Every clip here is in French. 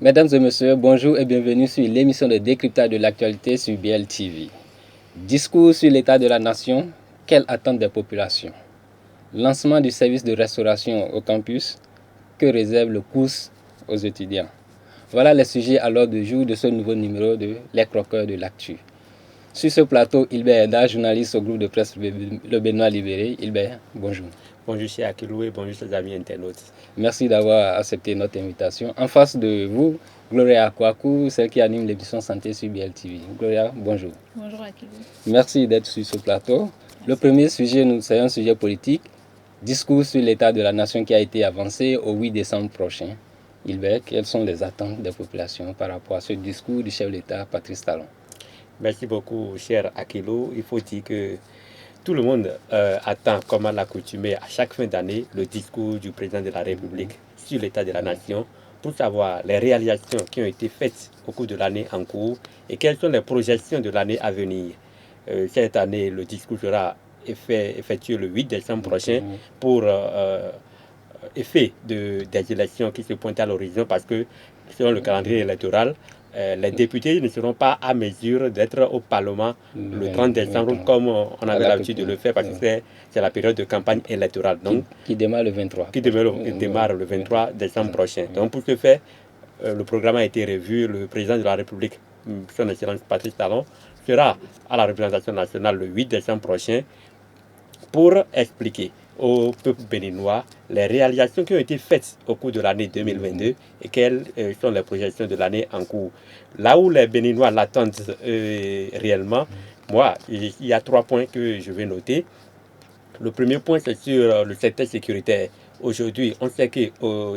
Mesdames et messieurs, bonjour et bienvenue sur l'émission de décryptage de l'actualité sur BLTV. Discours sur l'état de la nation, quelle attente des populations? Lancement du service de restauration au campus, que réserve le COUS aux étudiants? Voilà les sujets à l'ordre du jour de ce nouveau numéro de Les Croqueurs de l'Actu. Sur ce plateau, Hilbert Eda, journaliste au groupe de presse Le Benoît Libéré. Hilbert, bonjour. Bonjour cher Akilou et bonjour chers amis internautes. Merci d'avoir accepté notre invitation. En face de vous, Gloria Kouakou, celle qui anime l'émission Santé sur BLTV. Gloria, bonjour. Bonjour Akilou. Merci d'être sur ce plateau. Merci. Le premier sujet, c'est un sujet politique. Discours sur l'état de la nation qui a été avancé au 8 décembre prochain. Hilbert, quelles sont les attentes des populations par rapport à ce discours du chef d'État, Patrice Talon? Merci beaucoup cher Akilou. Il faut dire que tout le monde attend, comme à l'accoutumée, à chaque fin d'année, le discours du président de la République sur l'état de la nation pour savoir les réalisations qui ont été faites au cours de l'année en cours et quelles sont les projections de l'année à venir. Cette année, le discours sera effectué le 8 décembre prochain pour effet des élections qui se pointent à l'horizon parce que selon le calendrier électoral, les députés ne seront pas à mesure d'être au Parlement le 30 décembre comme on avait l'habitude de le faire parce que c'est la période de campagne électorale. Donc, qui démarre le 23. Qui démarre le 23 décembre prochain. Donc pour ce faire, le programme a été revu. Le président de la République, son Excellence Patrice Talon, sera à la représentation nationale le 8 décembre prochain pour expliquer au peuple béninois les réalisations qui ont été faites au cours de l'année 2022 et quelles sont les projections de l'année en cours. Là où les Béninois l'attendent réellement, moi, il y a 3 points que je vais noter. Le premier point, c'est sur le secteur sécuritaire. Aujourd'hui, on sait que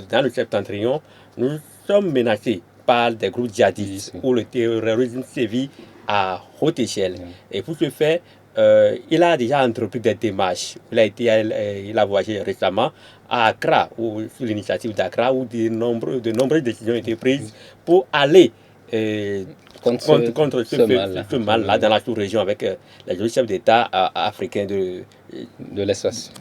dans le septentrion, nous sommes menacés par des groupes djihadistes où le terrorisme sévit à haute échelle. Et pour ce faire, il a déjà entrepris des démarches. Il a voyagé récemment à Accra, sur l'initiative d'Accra, où de nombreuses décisions ont été prises pour aller contre ce mal-là dans la sous-région avec les autres chefs d'État africains de l'espace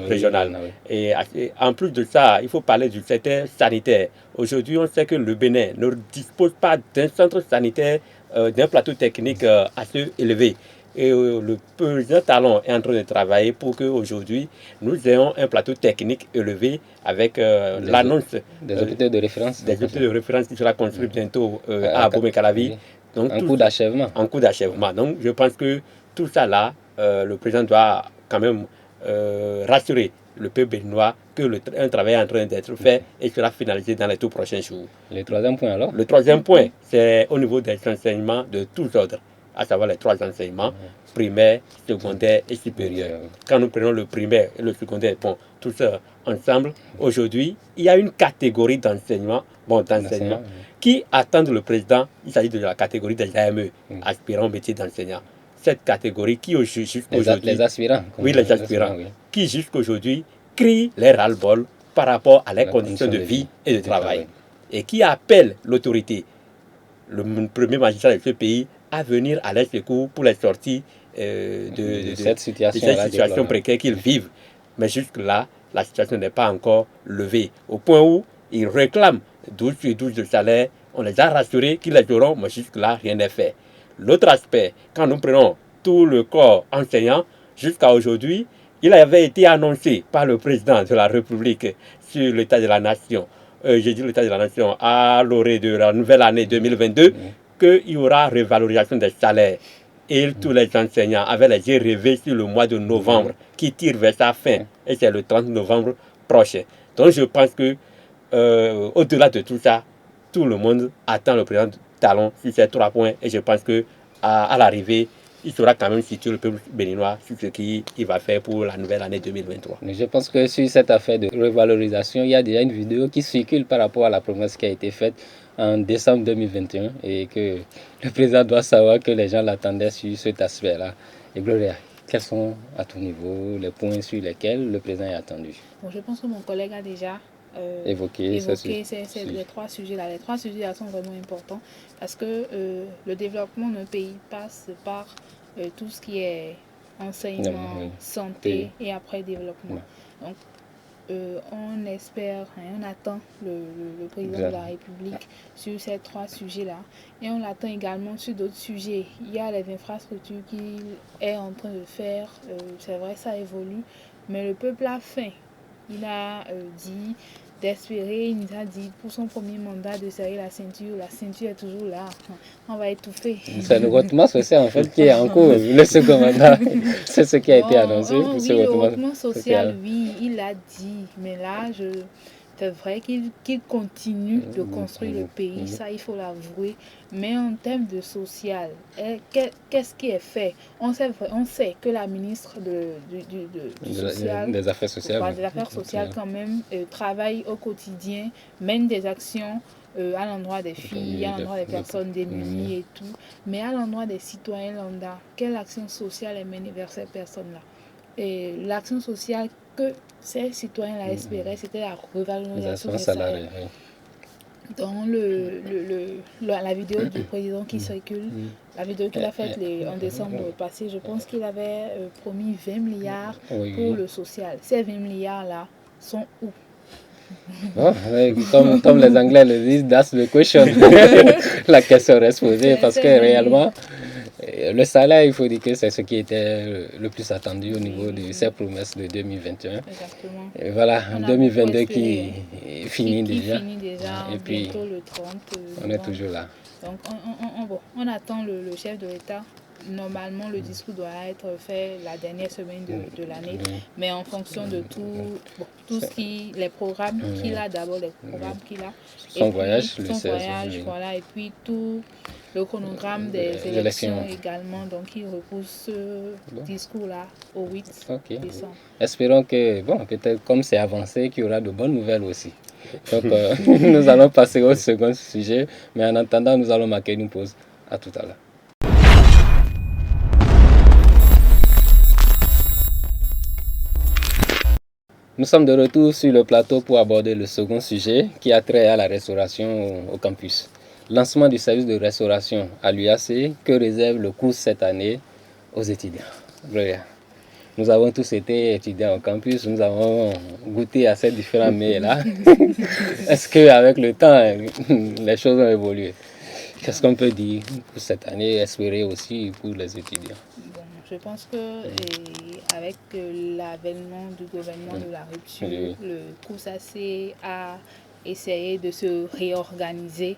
régional. Et en plus de ça, il faut parler du secteur sanitaire. Aujourd'hui, on sait que le Bénin ne dispose pas d'un centre sanitaire, d'un plateau technique assez élevé. Et le président Talon est en train de travailler pour qu'aujourd'hui, nous ayons un plateau technique élevé avec l'annonce des hôpitaux de référence. Des hôpitaux de référence qui sera construit bientôt à Bomé-Calavi. En cours d'achèvement. En cours d'achèvement. Donc, je pense que tout ça là, le président doit quand même rassurer le peuple béninois que un travail est en train d'être fait et sera finalisé dans les tout prochains jours. Le troisième point alors? Le troisième point, c'est au niveau des enseignements de tous ordres, à savoir les 3 enseignements, primaire, secondaire et supérieur. Quand nous prenons le primaire et le secondaire, bon, tout ça ensemble, aujourd'hui, il y a une catégorie d'enseignement, qui attendent le président. Il s'agit de la catégorie des AME, aspirants au métier d'enseignant. Cette catégorie qui jusqu'aujourd'hui... Les aspirants. Oui, les aspirants. Qui jusqu'aujourd'hui crient les ras-le-bol par rapport à les conditions de vie et de travail. Et qui appellent l'autorité, le premier magistrat de ce pays, à venir à leur secours pour les sortir de cette situation précaire qu'ils vivent. Mais jusque-là, la situation n'est pas encore levée. Au point où ils réclament 12 sur 12 de salaire, on les a rassurés qu'ils les auront, mais jusque-là, rien n'est fait. L'autre aspect, quand nous prenons tout le corps enseignant, jusqu'à aujourd'hui, il avait été annoncé par le président de la République sur l'état de la nation, j'ai dit l'état de la nation, à l'orée de la nouvelle année 2022, qu'il y aura revalorisation des salaires. Et tous les enseignants avaient les yeux rêvés sur le mois de novembre, qui tire vers sa fin, et c'est le 30 novembre prochain. Donc je pense que, au-delà de tout ça, tout le monde attend le président Talon sur ces 3 points, et je pense que à l'arrivée, il sera quand même situé le peuple béninois sur ce qu'il va faire pour la nouvelle année 2023. Mais je pense que sur cette affaire de revalorisation, il y a déjà une vidéo qui circule par rapport à la promesse qui a été faite en décembre 2021 et que le président doit savoir que les gens l'attendaient sur cet aspect-là. Et Gloria, quels sont à ton niveau les points sur lesquels le président est attendu? Bon, je pense que mon collègue a déjà évoqué les 3 sujets-là. Les 3 sujets-là sont vraiment importants parce que le développement d'un pays passe par tout ce qui est enseignement, santé et après développement. Donc, on espère, on attend le président de la République sur ces 3 sujets-là. Et on l'attend également sur d'autres sujets. Il y a les infrastructures qu'il est en train de faire. C'est vrai, ça évolue. Mais le peuple a faim. Il a dit d'espérer, il nous a dit pour son premier mandat de serrer la ceinture. La ceinture est toujours là. On va étouffer. C'est le rehaussement social en fait qui est en cours. Le second mandat, c'est ce qui a été annoncé. Oui, le rehaussement social, oui, il l'a dit. Mais là, c'est vrai qu'il continue de construire le pays, ça il faut l'avouer. Mais en termes de social, qu'est-ce qui est fait? On sait que la ministre des Affaires sociales, des Affaires sociales quand même, travaille au quotidien, mène des actions à l'endroit des filles, à l'endroit des personnes démunies et tout. Mais à l'endroit des citoyens lambda, quelle action sociale est menée vers ces personnes-là? Et l'action sociale que ces citoyens-là espéraient, c'était la revalorisation des salaires. Dans la vidéo du président qui circule, la vidéo qu'il a faite en décembre passé, je pense qu'il avait promis 20 milliards pour le social. Ces 20 milliards-là sont où? Oh, comme les Anglais le disent, that's the question. La question reste posée parce que réellement, le salaire, il faut dire que c'est ce qui était le plus attendu au niveau de ces promesses de 2021. Exactement. Et voilà, en 2022 qui finit déjà. Et puis, le 30. On est toujours là. Donc, on attend le chef de l'État. Normalement, le discours doit être fait la dernière semaine de l'année, mais en fonction de tout les programmes qu'il a, d'abord les programmes qu'il a, son voyage, voilà, et puis tout le chronogramme des élections également, donc il repousse ce discours-là au 8 décembre. Espérons que, peut-être comme c'est avancé, qu'il y aura de bonnes nouvelles aussi. Donc, nous allons passer au second sujet, mais en attendant, nous allons marquer une pause. À tout à l'heure. Nous sommes de retour sur le plateau pour aborder le second sujet qui a trait à la restauration au campus. Lancement du service de restauration à l'UAC, que réserve le cours cette année aux étudiants? Gloria, nous avons tous été étudiants au campus, nous avons goûté à ces différents mets-là. Est-ce qu'avec le temps, les choses ont évolué? Qu'est-ce qu'on peut dire pour cette année, espérer aussi pour les étudiants? Je pense que avec l'avènement du gouvernement de la rupture, le COUSAC a essayé de se réorganiser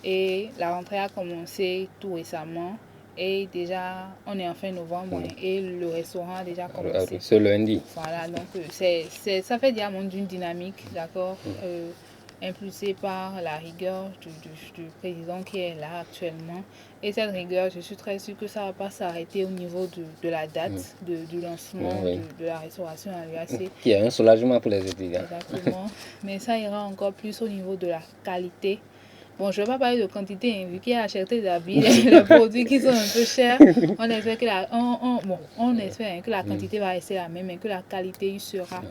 et la rentrée a commencé tout récemment. Et déjà, on est en fin novembre et le restaurant a déjà commencé. Ce lundi. Voilà, donc ça fait déjà d'une dynamique, d'accord, impulsée par la rigueur du président qui est là actuellement. Et cette rigueur, je suis très sûre que ça ne va pas s'arrêter au niveau de la date du lancement de la restauration à l'UAC. Qui est un soulagement pour les étudiants. Exactement. Mais ça ira encore plus au niveau de la qualité. Bon, je ne vais pas parler de quantité, vu qu'il y a la cherté d'habits, les produits qui sont un peu chers. On espère que la quantité va rester la même, mais que la qualité sera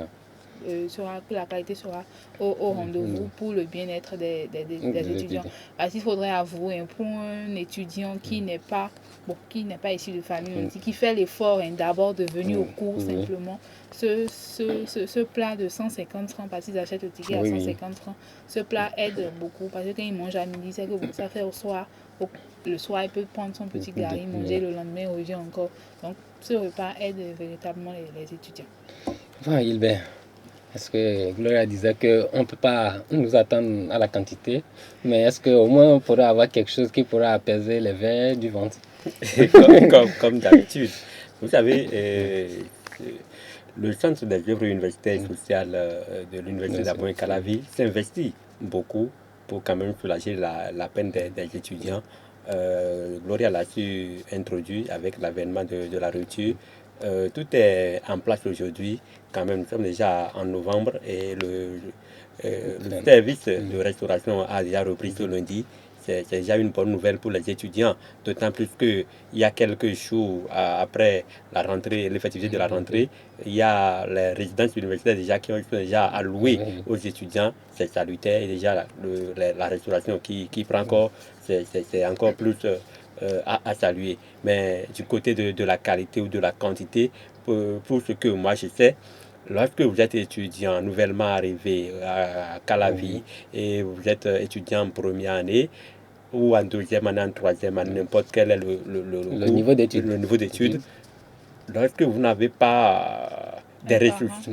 au rendez-vous pour le bien-être des étudiants. Parce qu'il faudrait avouer, pour un étudiant qui n'est pas issu de famille, qui fait l'effort d'abord de venir au cours simplement, ce plat de 150 francs, parce qu'ils achètent le ticket à 150 francs, ce plat aide beaucoup, parce que quand il mange à midi, c'est que ça fait au soir. Le soir, il peut prendre son petit gari, manger le lendemain, revient encore. Donc, ce repas aide véritablement les étudiants. Hilbert, est-ce que Gloria disait qu'on ne peut pas nous attendre à la quantité, mais est-ce qu'au moins on pourrait avoir quelque chose qui pourrait apaiser les vers du ventre? Comme d'habitude. Vous savez, le Centre des œuvres universitaires et sociales de l'Université d'Abomey-Calavi s'investit beaucoup pour quand même soulager la peine des étudiants. Gloria l'a su introduire avec l'avènement de la rupture. Tout est en place aujourd'hui. Quand même, nous sommes déjà en novembre et le service de restauration a déjà repris ce lundi. C'est déjà une bonne nouvelle pour les étudiants, d'autant plus qu'il y a quelques jours après la rentrée, l'effectivité de la rentrée, il y a les résidences universitaires déjà qui sont déjà allouées aux étudiants. C'est salutaire et déjà la restauration qui prend encore, c'est encore plus à saluer. Mais du côté de la qualité ou de la quantité, pour ce que moi je sais, Lorsque vous êtes étudiant nouvellement arrivé à Calavi et vous êtes étudiant en première année ou en deuxième année, en troisième année, n'importe quel est Le niveau d'études. le niveau d'études, lorsque vous n'avez pas des ressources,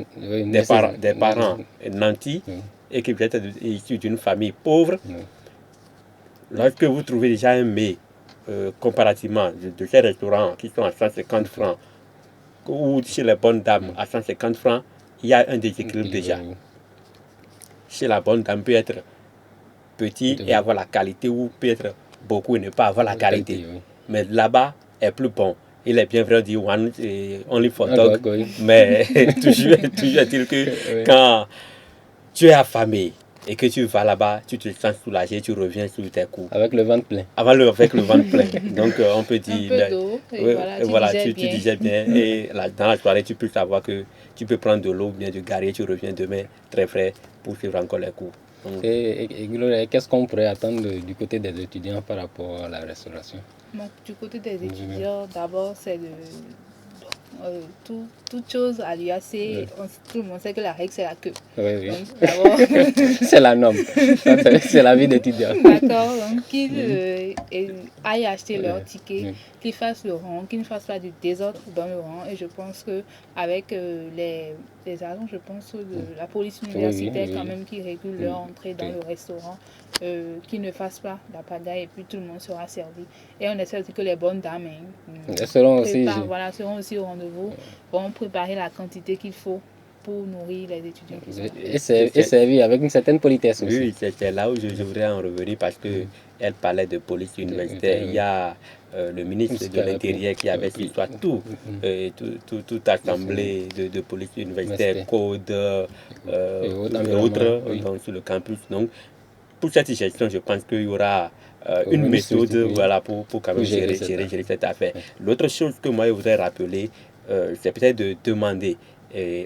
des parents nantis et que vous êtes issu d'une famille pauvre, lorsque vous trouvez déjà un mets comparativement de ces restaurants qui sont à 150 francs ou chez les bonnes dames à 150 francs, il y a un déséquilibre déjà. Chez la bonne dame peut être petit et avoir la qualité, ou peut être beaucoup et ne pas avoir la qualité. Mais là-bas est plus bon. Il est bien vrai de dire one only for dog, mais toujours est-il que quand tu es affamé et que tu vas là-bas, tu te sens soulagé, tu reviens sur tes coups. Avec le ventre plein. Avec le ventre plein. Donc on peut dire... Un peu d'eau, et voilà, tu disais bien. Et dans la soirée, tu peux savoir que tu peux prendre de l'eau, bien du garri, tu reviens demain très frais pour suivre encore les coups. Et Gloria, qu'est-ce qu'on pourrait attendre du côté des étudiants par rapport à la restauration? Donc, du côté des étudiants, d'abord, c'est toute chose à l'UAC, tout le monde sait que la règle, c'est la queue. Oui. Donc, c'est la norme. C'est la vie d'étudiant. D'accord, donc qu'ils aillent acheter leur ticket, qu'ils fassent le rang, qu'ils ne fassent pas du désordre dans le rang. Et je pense qu'avec les agents, je pense de la police universitaire quand même qui régule leur entrée dans le restaurant, qu'ils ne fassent pas la pagaille et puis tout le monde sera servi. Et on espère aussi que les bonnes dames seront aussi au rendez-vous, vont préparer la quantité qu'il faut pour nourrir les étudiants qui sont là. Et servi avec une certaine politesse aussi. Oui, c'est là où je voudrais en revenir parce qu'elle parlait de police universitaire. Il y a le ministre de l'Intérieur qui avait sur soi toute assemblée de police universitaire, code et autres donc, sur le campus. Donc, pour cette gestion, je pense qu'il y aura une méthode pour quand même gérer cette affaire. L'autre chose que moi je voudrais rappeler, c'est peut-être de demander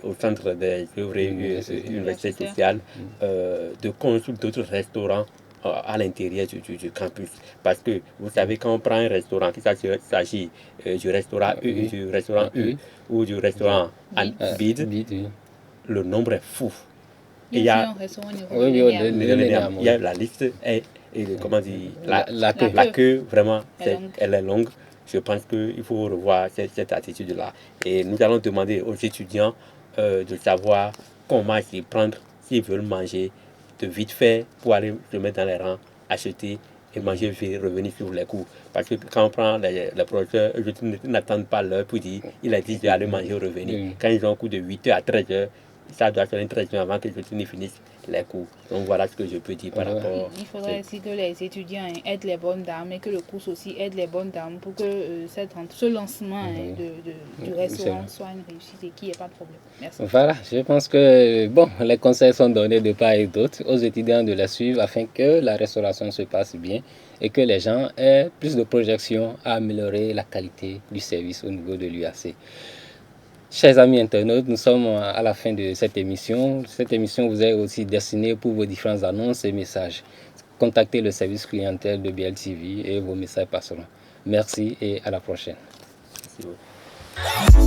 au centre des œuvres universités sociales de construire d'autres restaurants à l'intérieur du campus. Parce que vous savez, quand on prend un restaurant, qu'il s'agit du restaurant E ou du restaurant Bide, le nombre est fou. Il y a un restaurant il y a la liste et comment dire, la queue vraiment, elle est longue. Je pense qu'il faut revoir cette attitude-là. Et nous allons demander aux étudiants de savoir comment s'y prendre s'ils veulent manger de vite fait pour aller se mettre dans les rangs, acheter et manger vite, revenir sur les coups. Parce que quand on prend les professeurs, ils n'attendent pas l'heure pour dire il a dit je vais aller manger, revenir. Quand ils ont un coup de 8h à 13h, ça doit faire une 13h avant que je finisse les cours. Donc voilà ce que je peux dire par rapport. Il faudrait aussi que les étudiants aident les bonnes dames et que le cours aussi aide les bonnes dames pour que ce lancement du restaurant soit une réussite et qu'il n'y ait pas de problème. Merci. Voilà, je pense que les conseils sont donnés de part et d'autre aux étudiants de la suivre afin que la restauration se passe bien et que les gens aient plus de projection à améliorer la qualité du service au niveau de l'UAC. Chers amis internautes, nous sommes à la fin de cette émission. Cette émission vous est aussi destinée pour vos différentes annonces et messages. Contactez le service clientèle de BLTV et vos messages passeront. Merci et à la prochaine. Merci beaucoup.